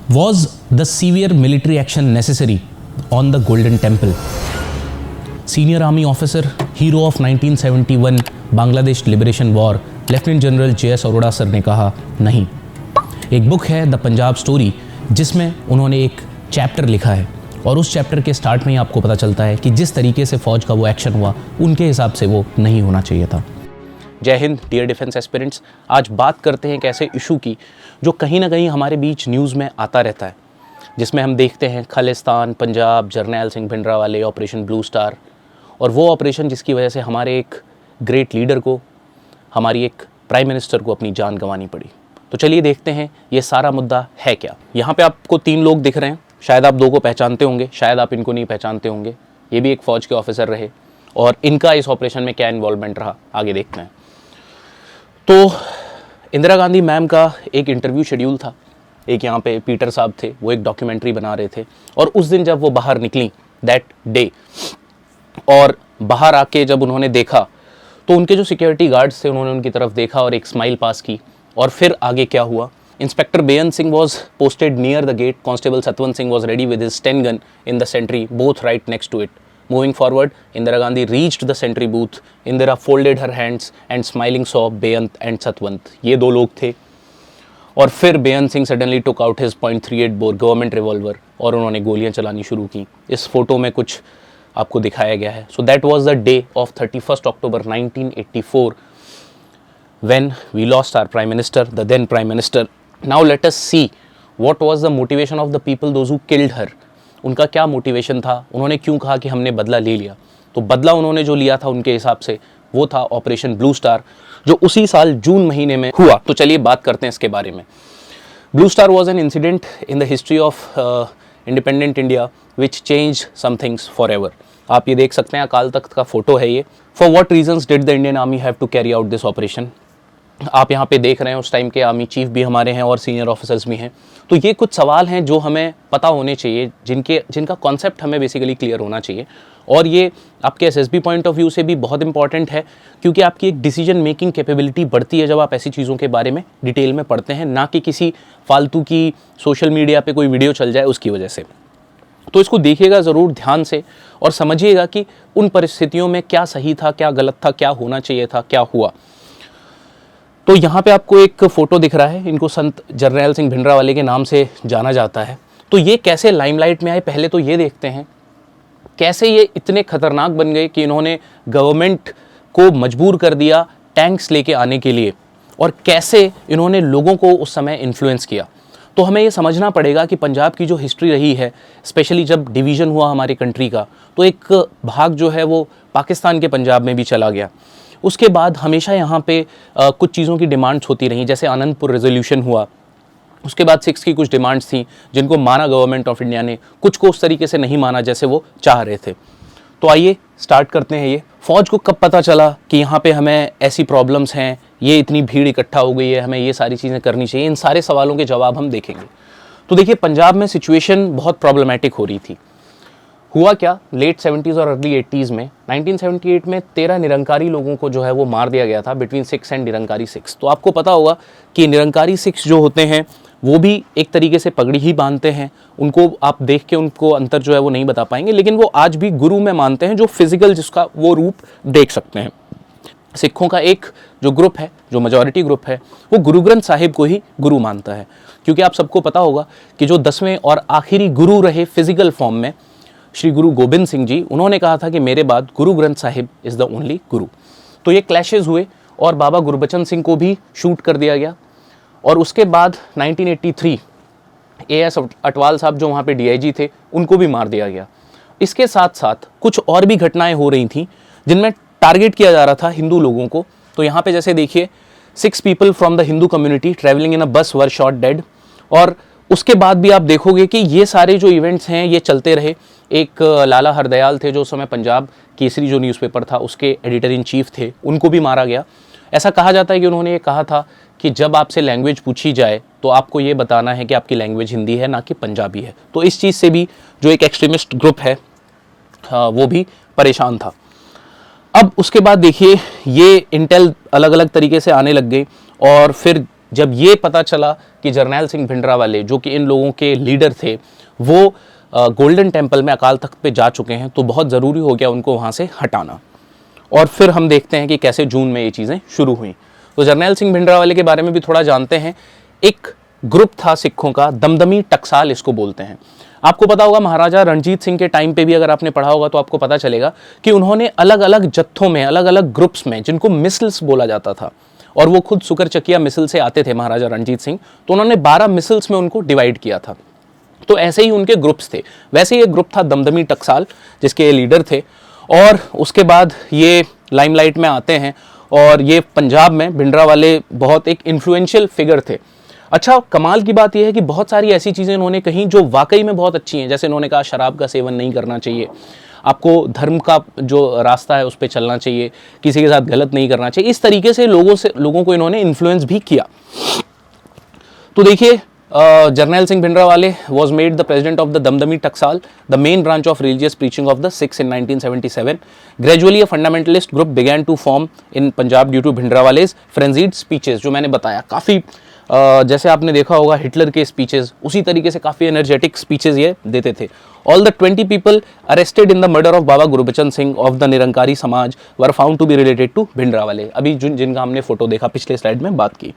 Was the severe military action necessary on the Golden Temple? Senior Army Officer, hero of 1971 Bangladesh liberation war, lieutenant general JS Arora sir ने कहा नहीं। एक book है the Punjab story, जिसमें उन्होंने एक चैप्टर लिखा है और उस चैप्टर के स्टार्ट में ही आपको पता चलता है कि जिस तरीके से फ़ौज का वो एक्शन हुआ, उनके हिसाब से वो नहीं होना चाहिए था। जय हिंद डियर डिफेंस एस्पिरेंट्स, आज बात करते हैं एक ऐसे इशू की जो कहीं ना कहीं हमारे बीच न्यूज़ में आता रहता है, जिसमें हम देखते हैं Khalistan, Punjab, Jarnail Singh Bhindranwale, operation Blue star, और वो ऑपरेशन जिसकी वजह से हमारे एक ग्रेट लीडर को, हमारी एक प्राइम मिनिस्टर को अपनी जान गंवानी पड़ी। तो चलिए देखते हैं ये सारा मुद्दा है क्या। यहाँ पे आपको 3 लोग दिख रहे हैं, शायद आप 2 को पहचानते होंगे, शायद आप इनको नहीं पहचानते होंगे। ये भी एक फ़ौज के ऑफिसर रहे और इनका इस ऑपरेशन में क्या इन्वॉल्वमेंट रहा, आगे देखते हैं। तो इंदिरा गांधी मैम का एक इंटरव्यू शेड्यूल था। एक यहाँ पे पीटर साहब थे, वो एक डॉक्यूमेंट्री बना रहे थे, और उस दिन जब वो बाहर निकली दैट डे, और बाहर आके जब उन्होंने देखा तो उनके जो सिक्योरिटी गार्ड्स थे उन्होंने उनकी तरफ देखा और एक स्माइल पास की। और फिर आगे क्या हुआ, inspector Beant Singh was posted near the gate, constable Satwant Singh was ready with his 10 gun in the sentry, both right next to it. Moving forward, Indira Gandhi reached the sentry booth. Indira folded her hands and smiling saw Beyant and Satwant. ये 2 लोग थे। और फिर बेअंत Singh suddenly took out his .38 bore government revolver और उन्होंने गोलियां चलानी शुरू की। इस फोटो में कुछ आपको दिखाया गया है। So that was the day of 31st October 1984 when we lost our Prime Minister, the then Prime Minister. Now let us see what was the motivation of the people, those who killed her. उनका क्या motivation था, उन्होंने क्यों कहा कि हमने बदला ले लिया। तो बदला उन्होंने जो लिया था उनके हिसाब से वो था ऑपरेशन ब्लू स्टार, जो उसी साल जून महीने में हुआ। तो चलिए बात करते हैं इसके बारे में। Blue Star was an incident in the history of independent India which change some things forever एवर। आप ये देख सकते हैं, अकाल तख्त का फोटो है ये। For what reasons did the Indian army have to carry out this operation. आप यहाँ पे देख रहे हैं उस टाइम के आर्मी चीफ भी हमारे हैं और सीनियर ऑफिसर्स भी हैं। तो ये कुछ सवाल हैं जो हमें पता होने चाहिए, जिनका कॉन्सेप्ट हमें बेसिकली क्लियर होना चाहिए। और ये आपके एसएसबी पॉइंट ऑफ व्यू से भी बहुत इंपॉर्टेंट है, क्योंकि आपकी एक डिसीजन मेकिंग कैपेबिलिटी बढ़ती है जब आप ऐसी चीज़ों के बारे में डिटेल में पढ़ते हैं, ना कि किसी फालतू की सोशल मीडिया पे कोई वीडियो चल जाए उसकी वजह से। तो इसको देखिएगा ज़रूर ध्यान से और समझिएगा कि उन परिस्थितियों में क्या सही था, क्या गलत था, क्या होना चाहिए था, क्या हुआ। तो यहाँ पे आपको एक फ़ोटो दिख रहा है, इनको संत जर्नैल सिंह भिंडरांवाले के नाम से जाना जाता है। तो ये कैसे लाइमलाइट में आए, पहले तो ये देखते हैं कैसे ये इतने खतरनाक बन गए कि इन्होंने गवर्नमेंट को मजबूर कर दिया टैंक्स लेके आने के लिए, और कैसे इन्होंने लोगों को उस समय इन्फ्लुएंस किया। तो हमें ये समझना पड़ेगा कि पंजाब की जो हिस्ट्री रही है, स्पेशली जब डिवीज़न हुआ हमारी कंट्री का, तो एक भाग जो है वो पाकिस्तान के पंजाब में भी चला गया। उसके बाद हमेशा यहाँ पे कुछ चीज़ों की डिमांड्स होती रहीं, जैसे आनंदपुर रेजोल्यूशन हुआ, उसके बाद 6 की कुछ डिमांड्स थी जिनको माना गवर्नमेंट ऑफ इंडिया ने, कुछ को उस तरीके से नहीं माना जैसे वो चाह रहे थे। तो आइए स्टार्ट करते हैं। ये फ़ौज को कब पता चला कि यहाँ पे हमें ऐसी प्रॉब्लम्स हैं, ये इतनी भीड़ इकट्ठा हो गई है, हमें ये सारी चीज़ें करनी चाहिए, इन सारे सवालों के जवाब हम देखेंगे। तो देखिए, पंजाब में सिचुएशन बहुत प्रॉब्लमेटिक हो रही थी। हुआ क्या, लेट 70s और अर्ली 80s में 1978 में 13 निरंकारी लोगों को जो है वो मार दिया गया था, बिटवीन 6 एंड निरंकारी 6। तो आपको पता होगा कि निरंकारी 6 जो होते हैं वो भी एक तरीके से पगड़ी ही बांधते हैं। उनको आप देख के उनको अंतर जो है वो नहीं बता पाएंगे, लेकिन वो आज भी गुरु में मानते हैं, जो फिजिकल जिसका वो रूप देख सकते हैं। सिखों का एक जो ग्रुप है, जो मेजॉरिटी ग्रुप है, वो गुरु ग्रंथ साहिब को ही गुरु मानता है, क्योंकि आप सबको पता होगा कि जो 10वें और आखिरी गुरु रहे फिजिकल फॉर्म में, श्री गुरु गोबिंद सिंह जी, उन्होंने कहा था कि मेरे बाद Guru Granth Sahib is the only गुरु। तो ये क्लैशेस हुए और बाबा गुरबचन सिंह को भी शूट कर दिया गया। और उसके बाद 1983 AS अटवाल साहब जो वहाँ पे DIG थे, उनको भी मार दिया गया। इसके साथ साथ कुछ और भी घटनाएं हो रही थी जिनमें टारगेट किया जा रहा था हिंदू लोगों को। तो यहाँ पे जैसे देखिए, 6 people from the Hindu community travelling in a bus were shot dead. और उसके बाद भी आप देखोगे कि ये सारे जो इवेंट्स हैं ये चलते रहे। एक लाला हरदयाल थे जो उस समय पंजाब केसरी जो न्यूज़पेपर था उसके एडिटर इन चीफ थे, उनको भी मारा गया। ऐसा कहा जाता है कि उन्होंने ये कहा था कि जब आपसे लैंग्वेज पूछी जाए तो आपको ये बताना है कि आपकी लैंग्वेज हिंदी है ना कि पंजाबी है। तो इस चीज़ से भी जो एक एक्सट्रीमिस्ट ग्रुप है वो भी परेशान था। अब उसके बाद देखिए, ये इंटेल अलग अलग तरीके से आने लग गई और फिर जब ये पता चला कि जरनैल सिंह भिंडरावाले जो कि इन लोगों के लीडर थे वो गोल्डन टेम्पल में अकाल तख्त पे जा चुके हैं, तो बहुत ज़रूरी हो गया उनको वहाँ से हटाना। और फिर हम देखते हैं कि कैसे जून में ये चीज़ें शुरू हुई। तो जरनैल सिंह भिंडरावाले के बारे में भी थोड़ा जानते हैं। एक ग्रुप था सिखों का, दमदमी टकसाल इसको बोलते हैं। आपको पता होगा महाराजा रणजीत सिंह के टाइम पे भी अगर आपने पढ़ा होगा तो आपको पता चलेगा कि उन्होंने अलग अलग जत्थों में, अलग अलग ग्रुप्स में, जिनको मिसल्स बोला जाता था, और वो खुद सुकर चकिया मिसल से आते थे महाराजा रणजीत सिंह, तो उन्होंने 12 मिसल्स में उनको डिवाइड किया था। तो ऐसे ही उनके ग्रुप्स थे। वैसे ही एक ग्रुप था दमदमी टकसाल जिसके लीडर थे, और उसके बाद ये लाइमलाइट में आते हैं, और ये पंजाब में भिंडरावाले बहुत एक इन्फ्लुएंशियल फिगर थे। अच्छा, कमाल की बात यह है कि बहुत सारी ऐसी चीज़ें इन्होंने कहीं जो वाकई में बहुत अच्छी हैं। जैसे इन्होंने कहा शराब का सेवन नहीं करना चाहिए, आपको धर्म का जो रास्ता है उस पर चलना चाहिए, किसी के साथ गलत नहीं करना चाहिए। इस तरीके से लोगों को इन्होंने इन्फ्लुएंस भी किया। तो देखिए, जरनैल Singh Bhindranwale was made the president of the Damdami Taksal, the main branch of religious preaching of the Sikhs in 1977. Gradually, a fundamentalist group began to form in Punjab due to भिंडरावाले's frenzied speeches, जो मैंने बताया काफ़ी जैसे आपने देखा होगा Hitler के speeches, उसी तरीके से काफ़ी एनर्जेटिक स्पीचेस ये देते थे। All the 20 people arrested in the murder of Baba Gurbachan Singh of the Nirankari Samaj were found to be related to Bhindranwale, अभी जिनका हमने फोटो देखा पिछले स्लाइड में बात की।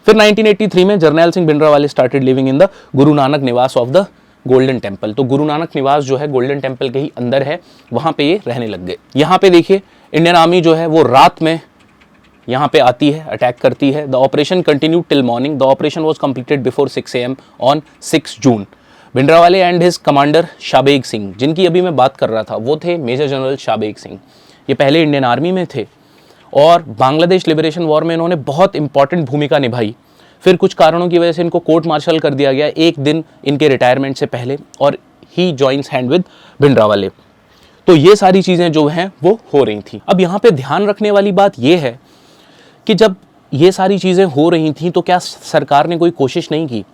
फिर 1983 में Jarnail Singh Bhindranwale started living in the Guru Nanak निवास ऑफ द गोल्डन टेम्पल। तो गुरु नानक निवास जो है गोल्डन टेम्पल के ही अंदर है, वहाँ पे ये रहने लग गए। यहाँ पे देखिए इंडियन आर्मी जो है वो रात में यहाँ पे आती है, अटैक करती है। The operation continue till morning. The operation was completed before 6 AM on 6 June. Bhindranwale and his commander Shabeg Singh, जिनकी अभी मैं बात कर रहा था, वो थे मेजर जनरल शाबेग सिंह। ये पहले इंडियन आर्मी में थे और बांग्लादेश लिबरेशन वॉर में इन्होंने बहुत इंपॉर्टेंट भूमिका निभाई। फिर कुछ कारणों की वजह से इनको कोर्ट मार्शल कर दिया गया एक दिन इनके रिटायरमेंट से पहले, और he joins hand with Bhindranwale. तो ये सारी चीज़ें जो हैं वो हो रही थी। अब यहाँ पे ध्यान रखने वाली बात ये है कि जब ये सारी चीज़ें हो रही थी तो क्या सरकार ने कोई कोशिश नहीं की?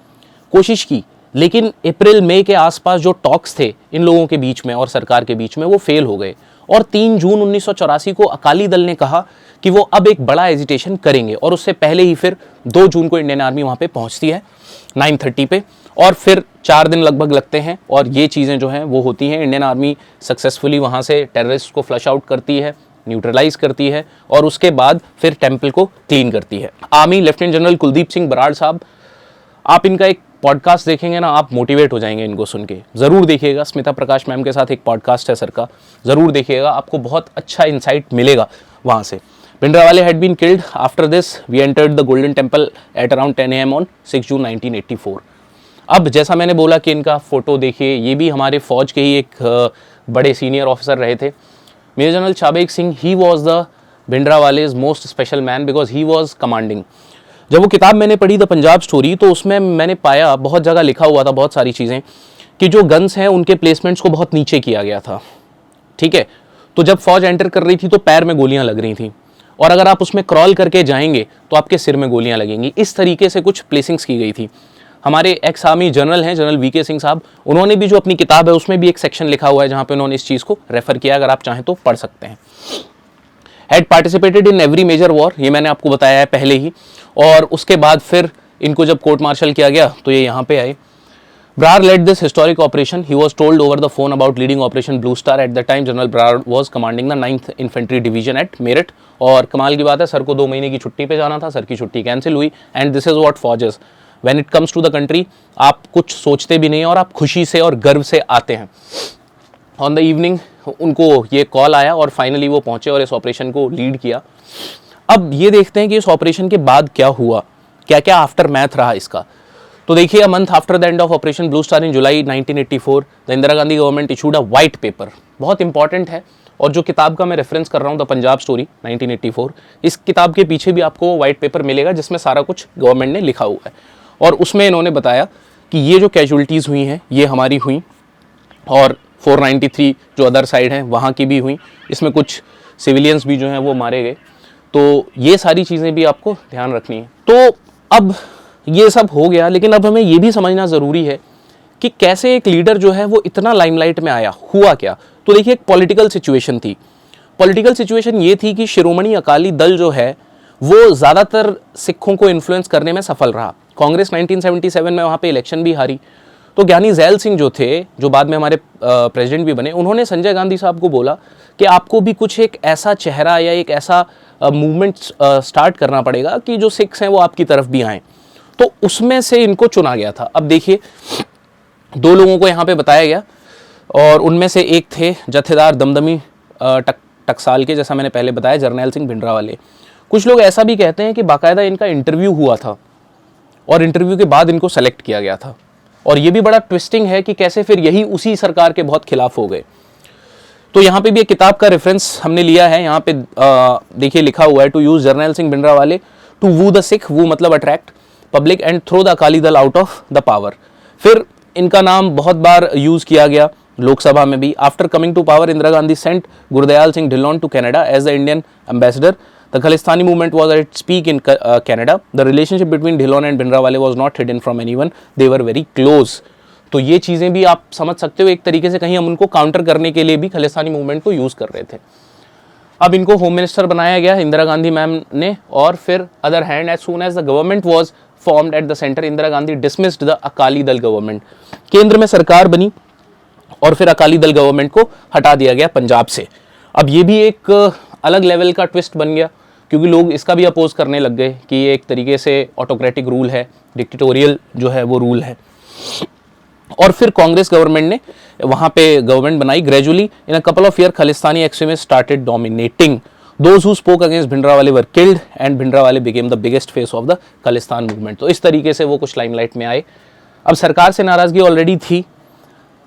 कोशिश की, लेकिन अप्रैल मई के आसपास जो टॉक्स थे इन लोगों के बीच में और सरकार के बीच में वो फेल हो गए, और 3 जून 1984 को अकाली दल ने कहा कि वो अब एक बड़ा एजिटेशन करेंगे, और उससे पहले ही फिर 2 जून को इंडियन आर्मी वहाँ पे पहुँचती है 9:30 पे, और फिर 4 दिन लगभग लगते हैं और ये चीज़ें जो हैं वो होती हैं। इंडियन आर्मी सक्सेसफुली वहाँ से टेररिस्ट को फ्लश आउट करती है, न्यूट्रलाइज करती है, और उसके बाद फिर टेम्पल को क्लीन करती है। Army lieutenant general Kuldeep Singh Brar साहब, आप इनका एक पॉडकास्ट देखेंगे ना, आप मोटिवेट हो जाएंगे इनको सुन के। ज़रूर देखिएगा, स्मिता प्रकाश मैम के साथ एक पॉडकास्ट है सर का, ज़रूर देखिएगा, आपको बहुत अच्छा इंसाइट मिलेगा वहाँ से। Bhindranwale had been killed. After this we entered the Golden Temple at around 10 AM on 6 June 1984। अब जैसा मैंने बोला कि इनका फोटो देखिए, ये भी हमारे फौज के ही एक बड़े सीनियर ऑफिसर रहे थे। Major general Shabeg Singh, he was the Bhindranwale's most special man because he was commanding. जब वो किताब मैंने पढ़ी द पंजाब स्टोरी, तो उसमें मैंने पाया बहुत जगह लिखा हुआ था बहुत सारी चीज़ें कि जो गन्स हैं उनके प्लेसमेंट्स को बहुत नीचे किया गया था। ठीक है, तो जब फौज एंटर कर रही थी तो पैर में गोलियां लग रही थी, और अगर आप उसमें क्रॉल करके जाएंगे तो आपके सिर में गोलियां लगेंगी। इस तरीके से कुछ प्लेसिंग्स की गई थी। हमारे एक्स आर्मी जनरल हैं जनरल VK सिंह साहब, उन्होंने भी जो अपनी किताब है उसमें भी एक सेक्शन लिखा हुआ है जहाँ पे उन्होंने इस चीज़ को रेफर किया, अगर आप चाहें तो पढ़ सकते हैं। Had participated in every major war, ये मैंने आपको बताया है पहले ही, और उसके बाद फिर इनको जब कोर्ट मार्शल किया गया तो ये यहाँ पे आए। Brar led this historic operation. He was told over the phone about leading Operation Blue Star. At the time, General Brar was commanding the 9th Infantry Division at Meerut. और कमाल की बात है, सर को 2 महीने की छुट्टी पे जाना था, सर की छुट्टी कैंसिल हुई। एंड दिस इज व्हाट फौज is when it comes to the country. आप कुछ सोचते भी नहीं और आप खुशी से और गर्व से आते हैं। ऑन द इवनिंग उनको ये कॉल आया और फाइनली वो पहुंचे और इस ऑपरेशन को लीड किया। अब ये देखते हैं कि इस ऑपरेशन के बाद क्या हुआ, क्या क्या आफ्टर मैथ रहा इसका। तो देखिए, a month after the end of operation Blue star in July 1984 the Indira Gandhi government issued a white paper. बहुत इंपॉर्टेंट है, और जो किताब का मैं रेफरेंस कर रहा हूँ द पंजाब स्टोरी 1984, इस किताब के पीछे भी आपको व्हाइट पेपर मिलेगा जिसमें सारा कुछ गवर्नमेंट ने लिखा हुआ है। और उसमें इन्होंने बताया कि ये जो कैजुअलिटीज़ हुई हैं ये हमारी हुई, और 493 जो अदर साइड है वहाँ की भी हुई, इसमें कुछ सिविलियंस भी जो हैं वो मारे गए। तो ये सारी चीज़ें भी आपको ध्यान रखनी है। तो अब ये सब हो गया, लेकिन अब हमें ये भी समझना ज़रूरी है कि कैसे एक लीडर जो है वो इतना लाइमलाइट में आया, हुआ क्या। तो देखिए, एक पॉलिटिकल सिचुएशन थी। पॉलिटिकल सिचुएशन ये थी कि शिरोमणि अकाली दल जो है वो ज़्यादातर सिखों को इन्फ्लुएंस करने में सफल रहा। कांग्रेस 1977 में वहाँ पे इलेक्शन भी हारी, तो ज्ञानी ज़ैल सिंह जो थे, जो बाद में हमारे प्रेसिडेंट भी बने, उन्होंने संजय गांधी साहब को बोला कि आपको भी कुछ एक ऐसा चेहरा या एक ऐसा मूवमेंट स्टार्ट करना पड़ेगा कि जो सिख्स हैं वो आपकी तरफ भी आएँ। तो उसमें से इनको चुना गया था। अब देखिए, 2 लोगों को यहाँ पे बताया गया और उनमें से एक थे जत्थेदार दमदमी टकसाल के, जैसा मैंने पहले बताया, जरनैल सिंह भिंडरावाले। कुछ लोग ऐसा भी कहते हैं कि बाकायदा इनका इंटरव्यू हुआ था और इंटरव्यू के बाद इनको सेलेक्ट किया गया था। और ये भी बड़ा ट्विस्टिंग है कि कैसे फिर यही उसी सरकार के बहुत खिलाफ हो गए। तो यहाँ पे भी एक किताब का रेफरेंस हमने लिया है। यहाँ पे देखिए लिखा हुआ है, to use Jarnail Singh Bhindranwale to woo the Sikh, woo मतलब attract public and throw the Akali Dal out of the power. फिर इनका नाम बहुत बार यूज किया गया लोकसभा में भी। After coming to power, Indira Gandhi sent Gurdayal Singh Dhillon to Canada as the Indian ambassador. The Khalistani movement was at its peak in Canada. The relationship between Dhillon and Bhindranwale was not hidden from anyone. They were very close. तो ये चीज़ें भी आप समझ सकते हो, एक तरीके से कहीं हम उनको काउंटर करने के लिए भी खालिस्तानी मूवमेंट को यूज़ कर रहे थे। अब इनको होम मिनिस्टर बनाया गया इंदिरा गांधी मैम ने, और फिर other hand as soon as the government was formed at the centre, Indira Gandhi dismissed the Akali Dal government. केंद्र में सरकार बनी और फिर अकाली दल गवर्नमेंट को हटा दिया गया पंजाब से। अब ये भी एक अलग लेवल का ट्विस्ट बन गया, क्योंकि लोग इसका भी अपोज करने लग गए कि ये एक तरीके से ऑटोक्रेटिक रूल है, डिक्टेटोरियल जो है वो रूल है। और फिर कांग्रेस गवर्नमेंट ने वहाँ पे गवर्नमेंट बनाई। Gradually in a couple of year Khalistani extremist started dominating. Those who spoke against Bhindranwale were killed and Bhindranwale became the biggest face of the Khalistan movement. तो इस तरीके से वो कुछ लाइमलाइट में आए। अब सरकार से नाराजगी ऑलरेडी थी,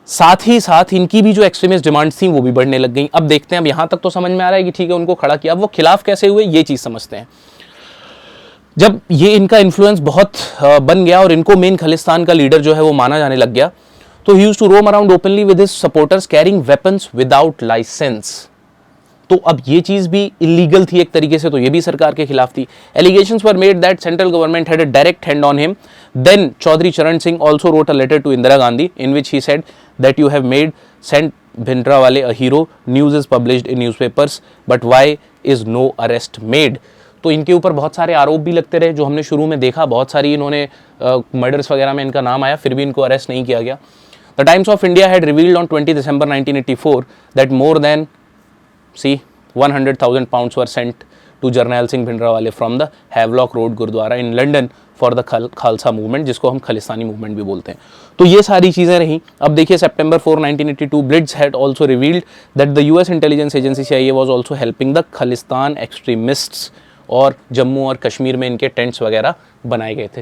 साथ ही साथ इनकी भी जो एक्सट्रीमिस्ट डिमांड्स थी वो भी बढ़ने लग गई। अब देखते हैं, अब यहाँ तक तो समझ में आ रहा है कि ठीक है उनको खड़ा किया, अब वो खिलाफ कैसे हुए ये चीज़ समझते हैं। जब ये इनका इन्फ्लुएंस बहुत बन गया और इनको मेन खालिस्तान का लीडर जो है वो माना जाने लग गया, तो he used to roam around openly with his supporters carrying weapons without licence. तो अब ये चीज़ भी इलीगल थी एक तरीके से, तो ये भी सरकार के खिलाफ थी। Allegations were made that central government had a direct hand on him. Then Chaudhary Charan Singh also wrote a letter to Indira Gandhi in which he said that you have made sent Bhindranwale a hero. News is published in newspapers, but why is no arrest made? तो इनके ऊपर बहुत सारे आरोप भी लगते रहे, जो हमने शुरू में देखा, बहुत सारी इन्होंने मर्डर्स वगैरह में इनका नाम आया, फिर भी इनको अरेस्ट नहीं किया गया। The times of India had revealed on 20 December 1984 that more than 100,000 pounds were sent to Jarnail Singh Bhindranwale from the Havelock Road Gurdwara in London for the Khalsa movement, जिसको हम खालिस्तानी मूवमेंट भी बोलते हैं। तो ये सारी चीज़ें रहीं। अब देखिए, September 4, 1982 blitz had also revealed that the US intelligence agency CIA was also helping the Khalistan extremists, और जम्मू और कश्मीर में इनके टेंट्स वगैरह बनाए गए थे।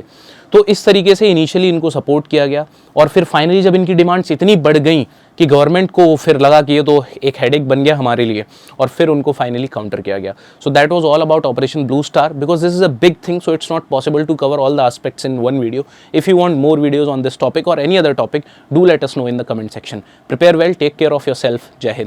तो इस तरीके से इनिशियली इनको सपोर्ट किया गया, और फिर फाइनली जब इनकी डिमांड्स इतनी बढ़ गई कि गवर्नमेंट को फिर लगा कि ये तो एक हेडेक बन गया हमारे लिए, और फिर उनको फाइनली काउंटर किया गया। So that was all about Operation Blue Star, because this is a big thing, so it's not possible to cover all the aspects in one video. If you want more videos on this topic or any other topic, do let us know in the comment section. Prepare well, take care of yourself. Jai Hind.